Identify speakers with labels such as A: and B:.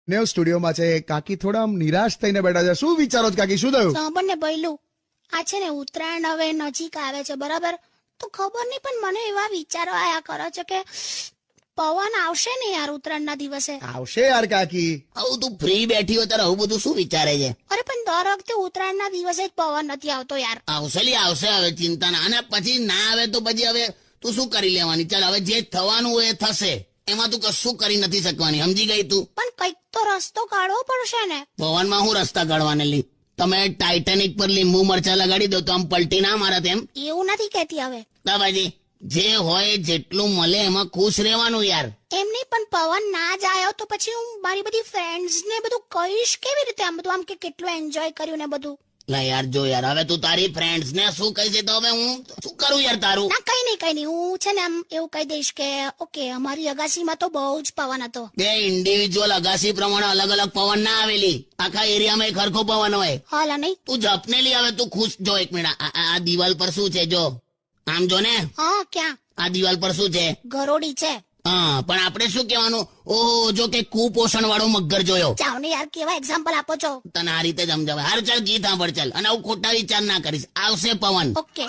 A: નેવ સ્ટુડિયોમાં છે. કાકી થોડા આમ નિરાશ થઈને બેઠા છે. શું વિચારો છો કાકી, શું થયું?
B: સાંભળ ને ભઈલું, આ છે ને ઉત્તરાયણ હવે નજીક આવે છે બરાબર, તો ખબર નહીં પણ મને એવા વિચારો આયા કરે છે કે પવન આવશે ને યાર ઉત્તરાયણના દિવસે.
A: આવશે યાર કાકી.
C: આવું તું ફ્રી બેઠી હોય ત્યારે આવું બધું શું વિચારે છે?
B: અરે પણ દર વખતે ઉત્તરાયણના દિવસે જ પવન નથી આવતો યાર.
C: આવશે લી આવશે, હવે ચિંતા ના. અને પછી ના આવે તો પછી હવે તું શું કરી લેવાની? ચાલ હવે જે થવાનું હોય એ થશે, એમાં તું કશું કરી નથી શકવાની, સમજી ગઈ તું?
B: પણ કંઈક તો રસ્તો કાઢવો પડશે ને.
C: પવનમાં હું રસ્તા કાઢવાને લી? તમે ટાઇટેનિક પર લીંબુ મરચા લગાડી દો તો આમ પલટી ના મારે તેમ?
B: એવું નથી કહેતી હવે.
C: બાબાજી, જે હોય જેટલું મળે એમાં ખુશ રહેવાનું યાર.
B: એમ નહીં, પણ પવન ના જ આવ્યો તો પછી હું મારી બધી ફ્રેન્ડ્સ ને બધું કહીશ કેવી રીતે? આમ બધું આમ કે કેટલું એન્જોય કર્યું ને બધું.
C: લા યાર જો યાર, હવે તું તારી ફ્રેન્ડ્સ ને શું કહી છે તો હવે હું શું કરું યાર તારું?
B: ના કઈ નહીં, હું છે ને આમ એવું કહી દઈશ કે ઓકે અમારી અગાસીમાં તો બહુ જ પવન હતો.
C: બે ઇન્ડિવિજ્યુઅલ અગાસી પ્રમાણે અલગ અલગ પવન ના આવેલી, આખા એરિયામાં એક હરખો પવન હોય.
B: હાલા નહીં.
C: તું જપને લી, હવે તું ખુશ. જો એક મિનિટ, આ દિવાલ પર શું છે? જો આમ જો ને,
B: હા ક્યાં?
C: આ દિવાલ પર શું છે?
B: ગરોડી છે.
C: હા, પણ આપણે શું કહેવાનું? ઓહો, જો કે કુપોષણ વાળો મગર જોયો.
B: ચાવ ને યાર, કેવા એક્ઝામ્પલ આપો છો.
C: તને આ રીતે સમજાવે. હાર ચાલ ગીત સાંભળ ચાલ, અને આવું ખોટા વિચાર ના કરીશ. આવશે પવન.
B: ઓકે.